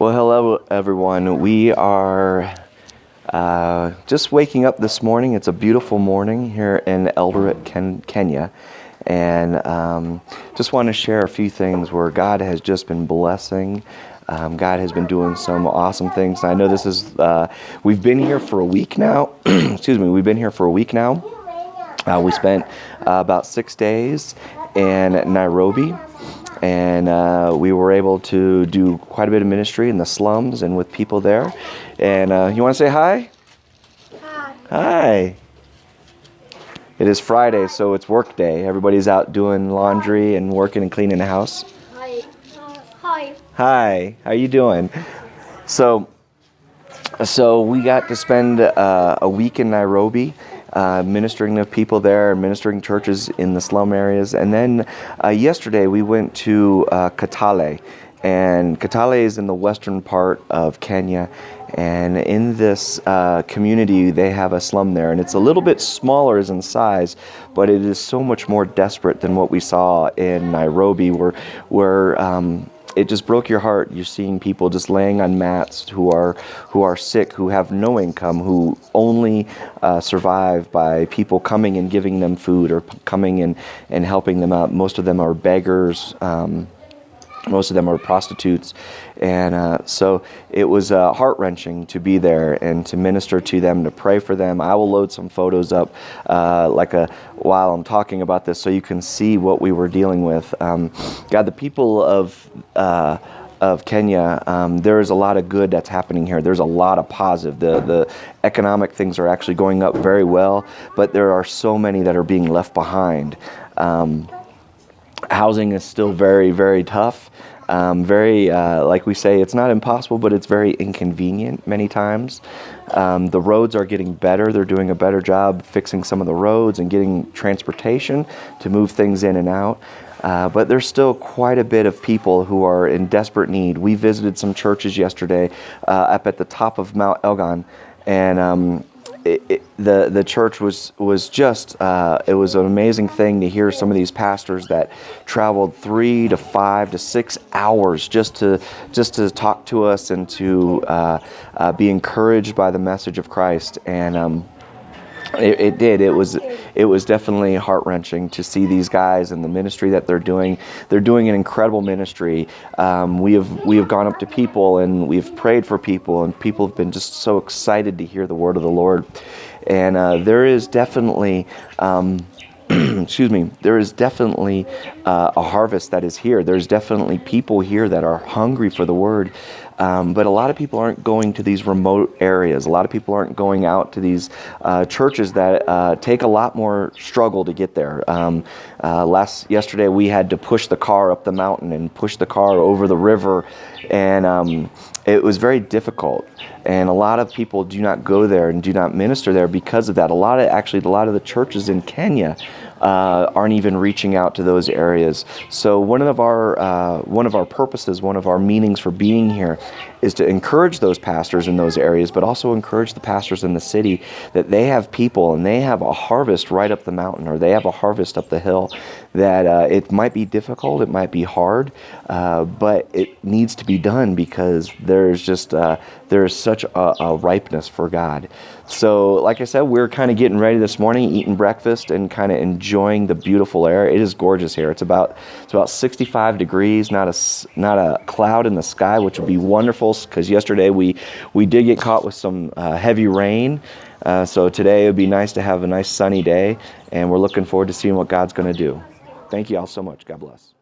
Well, hello everyone. We are just waking up this morning. It's a beautiful morning here in Eldoret, Kenya, and just want to share a few things where God has just been blessing. God has been doing some awesome things. I know this is, we've been here for a week now. Excuse me, we've been here for a week now. We spent about 6 days in Nairobi. And we were able to do quite a bit of ministry in the slums and with people there. And you want to say hi? Hi. Hi. It is Friday, so it's work day. Everybody's out doing laundry and working and cleaning the house. Hi. Hi. Hi. How you doing? So we got to spend a week in Nairobi. Ministering to people there, ministering churches in the slum areas. And then yesterday we went to Kitale. And Kitale is in the western part of Kenya. And in this community, they have a slum there. And it's a little bit smaller in size, but it is so much more desperate than what we saw in Nairobi, where it just broke your heart. You're seeing people just laying on mats who are sick, who have no income, who only survive by people coming and giving them food or coming and helping them out. Most of them are beggars. Most of them are prostitutes. And so it was heart-wrenching to be there and to minister to them, to pray for them. I will load some photos up while I'm talking about this so you can see what we were dealing with. God, the people of Kenya, there is a lot of good that's happening here. There's a lot of positive. The economic things are actually going up very well, but there are so many that are being left behind. Housing is still very, very tough. Like we say, it's not impossible, but it's very inconvenient many times. The roads are getting better. They're doing a better job fixing some of the roads and getting transportation to move things in and out. But there's still quite a bit of people who are in desperate need. We visited some churches yesterday up at the top of Mount Elgon, and the church was just it was an amazing thing to hear some of these pastors that traveled 3 to 5 to 6 hours just to talk to us and to be encouraged by the message of Christ. And it was definitely heart-wrenching to see these guys and the ministry that they're doing. They're doing an incredible ministry. We have gone up to people and we've prayed for people, and people have been just so excited to hear the word of the Lord. And there is definitely excuse me, there is definitely a harvest that is here. There's definitely people here that are hungry for the word. But a lot of people aren't going to these remote areas. A lot of people aren't going out to these churches that take a lot more struggle to get there. Yesterday we had to push the car up the mountain and push the car over the river, and it was very difficult. And a lot of people do not go there and do not minister there because of that. A lot of the churches in Kenya aren't even reaching out to those areas. So one of our purposes, one of our meanings for being here, is to encourage those pastors in those areas, but also encourage the pastors in the city that they have people and they have a harvest right up the mountain, or they have a harvest up the hill. That it might be difficult, it might be hard, but it needs to be done because there is such a ripeness for God. So, like I said, we're kind of getting ready this morning, eating breakfast, and kind of enjoying the beautiful air. It is gorgeous here. It's about 65 degrees, not a cloud in the sky, which would be wonderful. Because yesterday we did get caught with some heavy rain. So today it would be nice to have a nice sunny day, and we're looking forward to seeing what God's going to do. Thank you all so much. God bless.